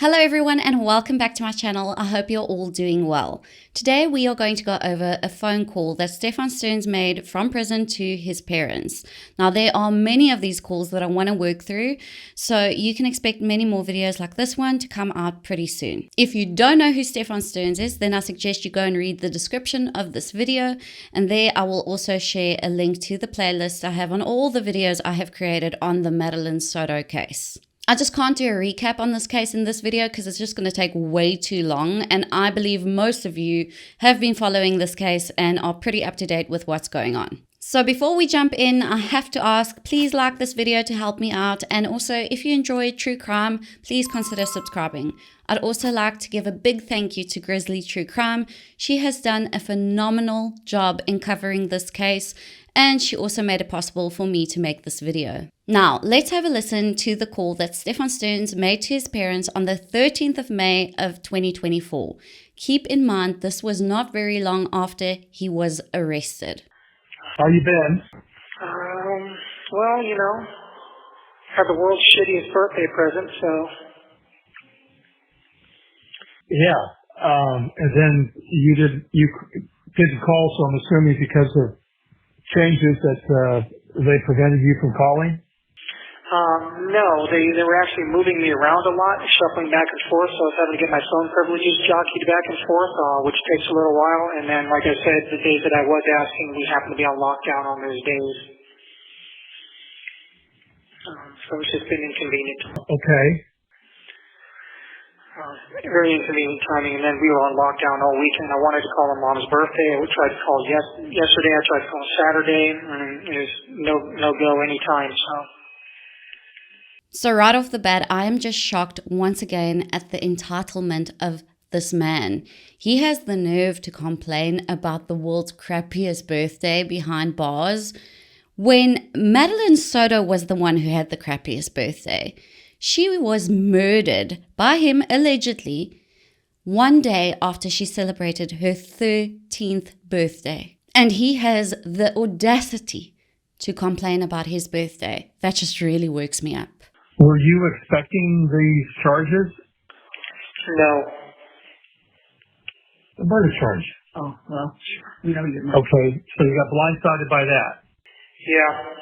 Hello everyone and welcome back to my channel. I hope you're all doing well. Today we are going to go over a phone call that Stephan Sterns made from prison to his parents. Now there are many of these calls that I want to work through, so you can expect many more videos like this one to come out pretty soon. If you don't know who Stephan Sterns is, then I suggest you go and read the description of this video, and there I will also share a link to the playlist I have on all the videos I have created on the Madeline Soto case. I just can't do a recap on this case in this video because it's just going to take way too long, and I believe most of you have been following this case and are pretty up to date with what's going on. So before we jump in, I have to ask, please like this video to help me out, and also if you enjoy true crime, please consider subscribing. I'd also like to give a big thank you to Grizzly True Crime. She has done a phenomenal job in covering this case, and she also made it possible for me to make this video. Now, let's have a listen to the call that Stephan Sterns made to his parents on the 13th of May of 2024. Keep in mind, this was not very long after he was arrested. How you been? Well, you know, had the world's shittiest birthday present, so. Yeah, and then you didn't call, so I'm assuming because of changes that they prevented you from calling? No, they were actually moving me around a lot, shuffling back and forth, so I was having to get my phone privileges jockeyed back and forth, which takes a little while. And then, like I said, the days that I was asking, we happened to be on lockdown on those days. So it's just been inconvenient. Okay. Very inconvenient timing, and then we were on lockdown all weekend. I wanted to call on Mom's birthday. I tried to call yesterday. I tried to call Saturday, and it was no go anytime. So right off the bat, I am just shocked once again at the entitlement of this man. He has the nerve to complain about the world's crappiest birthday behind bars when Madeline Soto was the one who had the crappiest birthday. She was murdered by him allegedly one day after she celebrated her 13th birthday. And he has the audacity to complain about his birthday. That just really works me up. Were you expecting these charges? No. The murder charge. Oh, well, we know you're not. Okay, so you got blindsided by that. Yeah.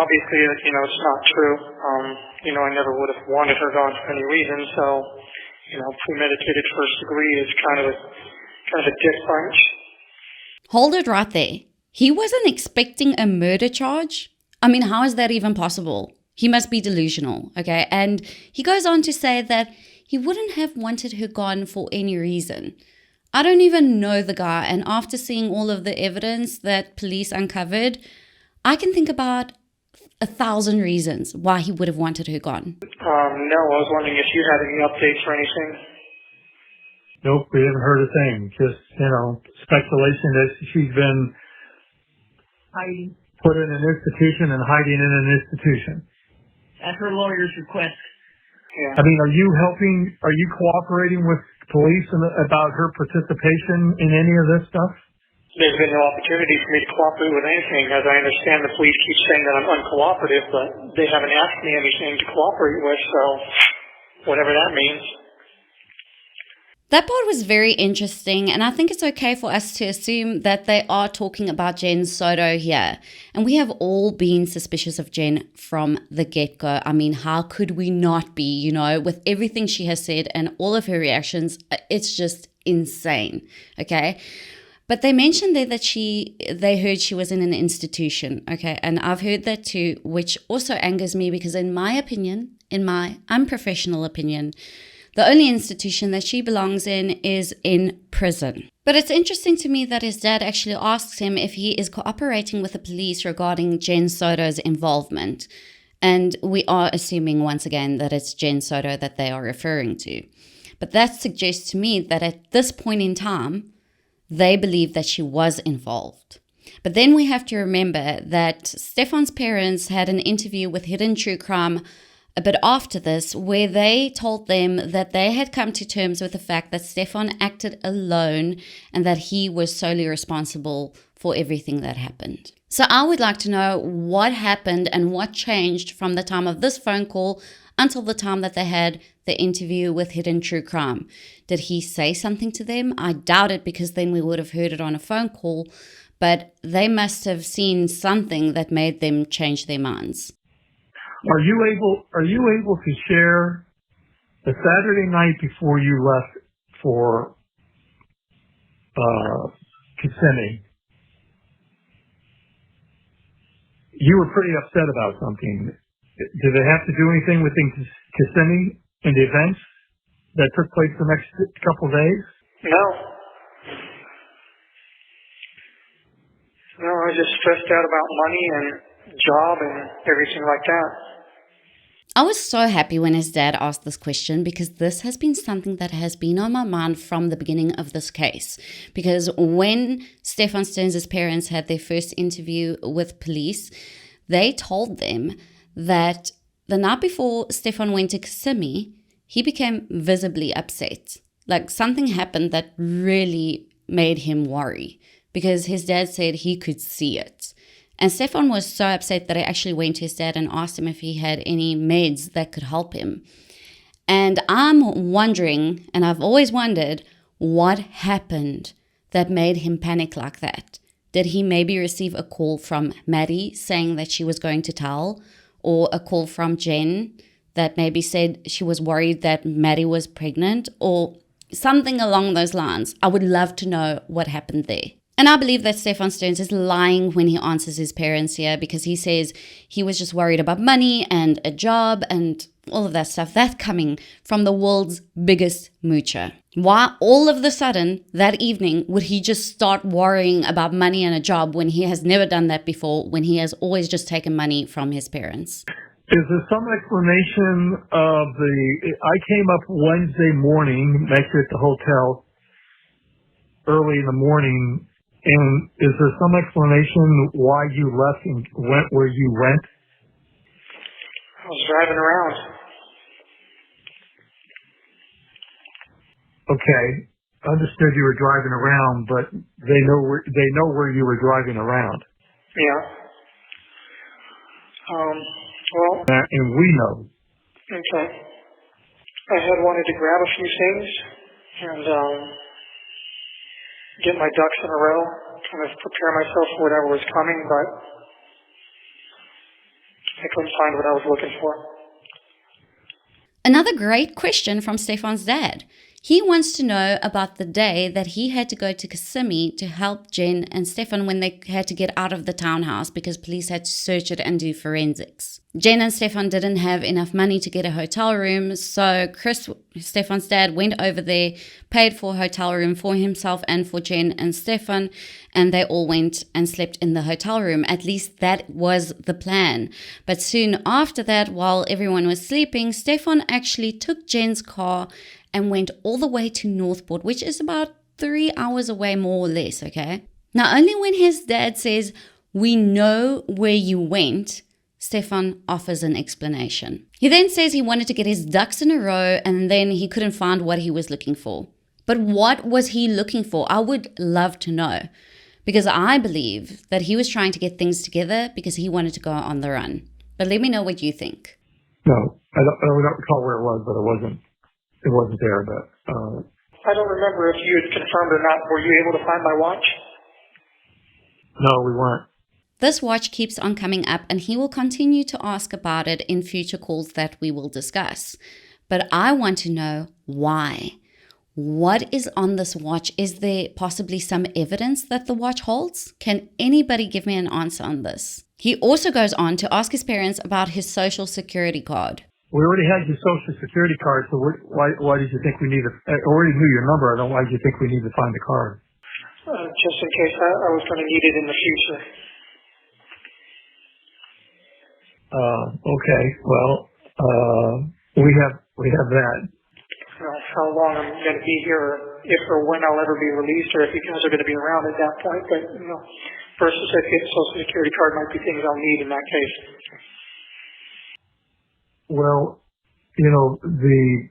Obviously, you know, it's not true. You know, I never would have wanted her gone for any reason, so, you know, premeditated first degree is kind of a dick punch. Hold it right there. He wasn't expecting a murder charge? I mean, how is that even possible? He must be delusional, okay? And he goes on to say that he wouldn't have wanted her gone for any reason. I don't even know the guy, and after seeing all of the evidence that police uncovered, I can think about 1,000 reasons why he would have wanted her gone. No, I was wondering if you had any updates or anything. Nope, we haven't heard a thing. Just, you know, speculation that she's been Hiding put in an institution and hiding in an institution. at her lawyer's request. Yeah. I mean, are you cooperating with police about her participation in any of this stuff? There's been no opportunity for me to cooperate with anything. As I understand, the police keep saying that I'm uncooperative, but they haven't asked me anything to cooperate with, so whatever that means. That part was very interesting, and I think it's okay for us to assume that they are talking about Jenn Soto here. And we have all been suspicious of Jenn from the get-go. I mean, how could we not be, you know, with everything she has said and all of her reactions? It's just insane, okay? But they mentioned there that they heard she was in an institution, okay? And I've heard that too, which also angers me because in my opinion, in my unprofessional opinion, the only institution that she belongs in is in prison. But it's interesting to me that his dad actually asks him if he is cooperating with the police regarding Jenn Soto's involvement. And we are assuming once again that it's Jenn Soto that they are referring to. But that suggests to me that at this point in time, they believe that she was involved. But then we have to remember that Stephan's parents had an interview with Hidden True Crime a bit after this, where they told them that they had come to terms with the fact that Stephan acted alone and that he was solely responsible for everything that happened. So I would like to know what happened and what changed from the time of this phone call until the time that they had the interview with Hidden True Crime. Did he say something to them? I doubt it, because then we would have heard it on a phone call, but they must have seen something that made them change their minds. Are you able to share the Saturday night before you left for Kissimmee? You were pretty upset about something. Did it have to do anything with Kissimmee and the events that took place the next couple of days? No. No, I was just stressed out about money and job and everything like that. I was so happy when his dad asked this question, because this has been something that has been on my mind from the beginning of this case. Because when Stephan Sterns' parents had their first interview with police, they told them that the night before Stephan went to Kissimmee, he became visibly upset. Like, something happened that really made him worry, because his dad said he could see it. And Stephan was so upset that I actually went to his dad and asked him if he had any meds that could help him. And I'm wondering, and I've always wondered, what happened that made him panic like that? Did he maybe receive a call from Maddie saying that she was going to tell? Or a call from Jenn that maybe said she was worried that Maddie was pregnant? Or something along those lines. I would love to know what happened there. And I believe that Stephan Sterns is lying when he answers his parents here, because he says he was just worried about money and a job and all of that stuff. That's coming from the world's biggest moocher. Why all of a sudden that evening would he just start worrying about money and a job when he has never done that before, when he has always just taken money from his parents? Is there some explanation of I came up Wednesday morning, met you at the hotel early in the morning, and is there some explanation why you left and went where you went? I was driving around. Okay, understood you were driving around, but they know where you were driving around. Yeah. Well. And we know. Okay. I had wanted to grab a few things and get my ducks in a row, kind of prepare myself for whatever was coming, but I couldn't find what I was looking for. Another great question from Stephan's dad. He wants to know about the day that he had to go to Kissimmee to help Jenn and Stephan when they had to get out of the townhouse because police had to search it and do forensics. Jenn and Stephan didn't have enough money to get a hotel room, so Chris, Stephan's dad, went over there, paid for a hotel room for himself and for Jenn and Stephan, and they all went and slept in the hotel room. At least that was the plan. But soon after that, while everyone was sleeping, Stephan actually took Jenn's car and went all the way to Northport, which is about 3 hours away, more or less, okay? Now, only when his dad says, "We know where you went," Stephan offers an explanation. He then says he wanted to get his ducks in a row and then he couldn't find what he was looking for. But what was he looking for? I would love to know, because I believe that he was trying to get things together because he wanted to go on the run. But let me know what you think. No, I don't recall where it was, but it wasn't there. But I don't remember if you had confirmed or not. Were you able to find my watch? No, we weren't. This watch keeps on coming up, and he will continue to ask about it in future calls that we will discuss. But I want to know why. What is on this watch? Is there possibly some evidence that the watch holds? Can anybody give me an answer on this? He also goes on to ask his parents about his social security card. We already had your social security card, so why did you think we needed? I already knew your number. I don't. Why did you think we need to find the card? Just in case I was going to need it in the future. Okay. Well, we have that. How long I'm going to be here, if or when I'll ever be released, or if you guys are going to be around at that point. But birth certificate, social security card might be things I'll need in that case. Well, the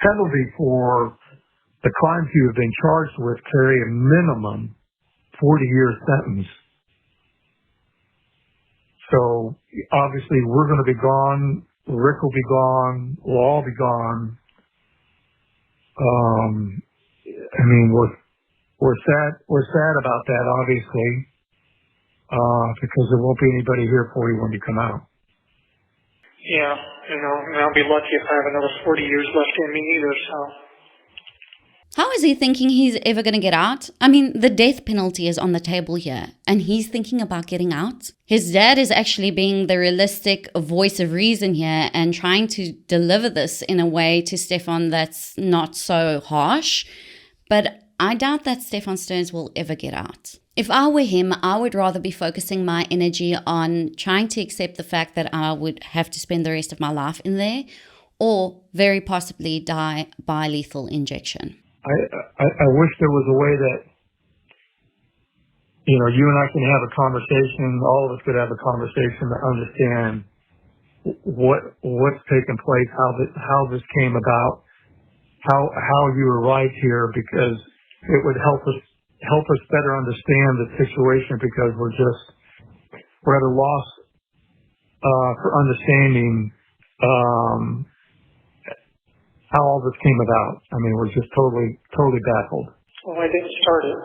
penalty for the crimes you have been charged with carry a minimum 40-year sentence. So obviously we're going to be gone Rick will be gone. We'll all be gone. I mean, we're sad about that, obviously, because there won't be anybody here for you when you come out. Yeah, and I'll be lucky if I have another 40 years left in me either, so. How is he thinking he's ever going to get out? I mean, the death penalty is on the table here, and he's thinking about getting out. His dad is actually being the realistic voice of reason here and trying to deliver this in a way to Stephan that's not so harsh. But I doubt that Stephan Sterns will ever get out. If I were him, I would rather be focusing my energy on trying to accept the fact that I would have to spend the rest of my life in there, or very possibly die by lethal injection. I wish there was a way that, you and I can have a conversation, all of us could have a conversation to understand what's taken place, how this came about, how you arrived here, because it would help us better understand the situation, because we're at a loss for understanding how all this came about. I mean, we're just totally baffled. Well, I didn't start it.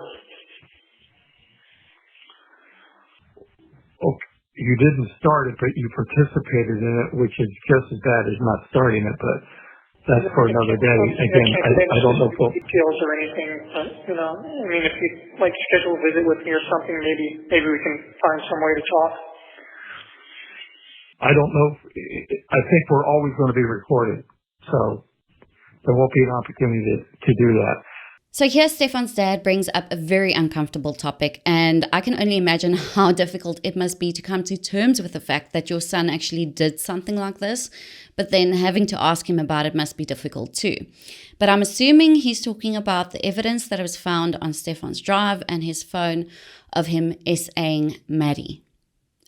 Okay, you didn't start it, but you participated in it, which is just as bad as not starting it, but that's for another day. Again, I don't know details or anything, but, I mean, if you'd like to schedule a visit with me or something, maybe we can find some way to talk. I don't know. I think we're always going to be recorded, so there won't be an opportunity to do that. So here Stephan's dad brings up a very uncomfortable topic, and I can only imagine how difficult it must be to come to terms with the fact that your son actually did something like this, but then having to ask him about it must be difficult too. But I'm assuming he's talking about the evidence that was found on Stephan's drive and his phone of him SAing Maddie.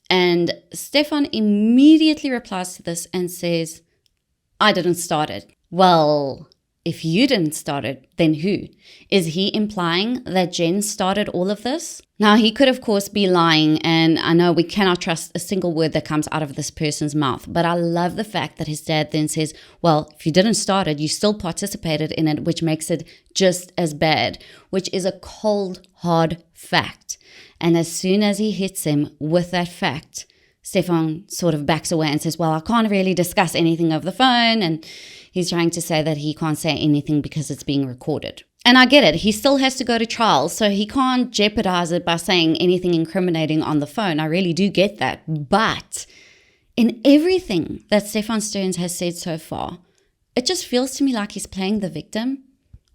And Stephan immediately replies to this and says, I didn't start it. Well, if you didn't start it, then who? Is he implying that Jenn started all of this? Now, he could, of course, be lying, and I know we cannot trust a single word that comes out of this person's mouth, but I love the fact that his dad then says, well, if you didn't start it, you still participated in it, which makes it just as bad, which is a cold, hard fact. And as soon as he hits him with that fact, Stephan sort of backs away and says, well, I can't really discuss anything over the phone. And he's trying to say that he can't say anything because it's being recorded. And I get it. He still has to go to trial, so he can't jeopardize it by saying anything incriminating on the phone. I really do get that. But in everything that Stephan Sterns has said so far, it just feels to me like he's playing the victim.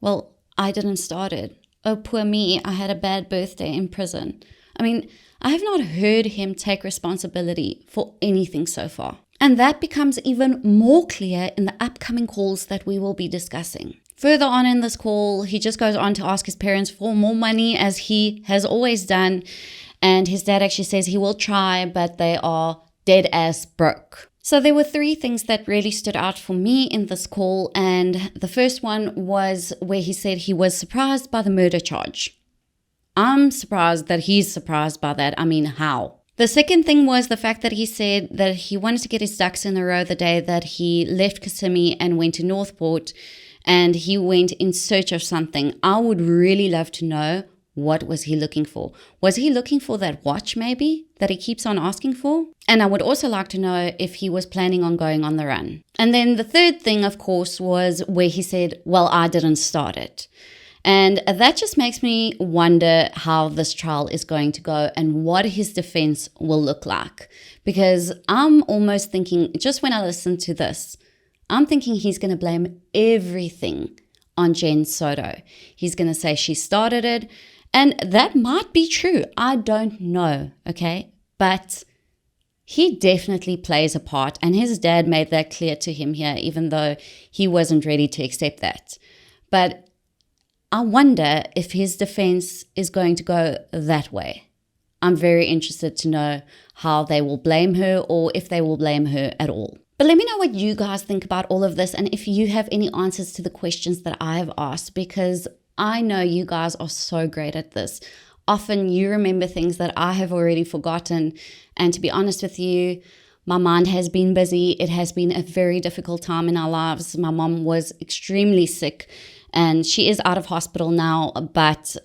Well, I didn't start it. Oh, poor me. I had a bad birthday in prison. I mean, I have not heard him take responsibility for anything so far. And that becomes even more clear in the upcoming calls that we will be discussing. Further on in this call, he just goes on to ask his parents for more money, as he has always done. And his dad actually says he will try, but they are dead ass broke. So there were three things that really stood out for me in this call. And the first one was where he said he was surprised by the murder charge. I'm surprised that he's surprised by that. I mean, how? The second thing was the fact that he said that he wanted to get his ducks in a row the day that he left Kissimmee and went to Northport, and he went in search of something. I would really love to know, what was he looking for? Was he looking for that watch maybe that he keeps on asking for? And I would also like to know if he was planning on going on the run. And then the third thing, of course, was where he said, well, I didn't start it. And that just makes me wonder how this trial is going to go and what his defense will look like. Because I'm almost thinking, just when I listen to this, I'm thinking he's going to blame everything on Jenn Soto. He's going to say she started it. And that might be true. I don't know, okay? But he definitely plays a part. And his dad made that clear to him here, even though he wasn't ready to accept that. But I wonder if his defense is going to go that way. I'm very interested to know how they will blame her, or if they will blame her at all. But let me know what you guys think about all of this, and if you have any answers to the questions that I have asked, because I know you guys are so great at this. Often you remember things that I have already forgotten, and to be honest with you, My mind has been busy. It has been a very difficult time in our lives. My mom was extremely sick and she is out of hospital now, but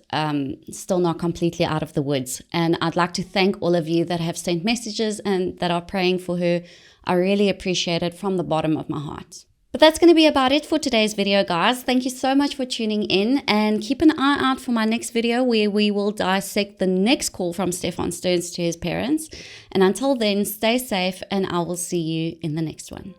still not completely out of the woods. And I'd like to thank all of you that have sent messages and that are praying for her. I really appreciate it from the bottom of my heart. But that's going to be about it for today's video, guys. Thank you so much for tuning in, and keep an eye out for my next video where we will dissect the next call from Stephan Sterns to his parents. And until then, stay safe and I will see you in the next one.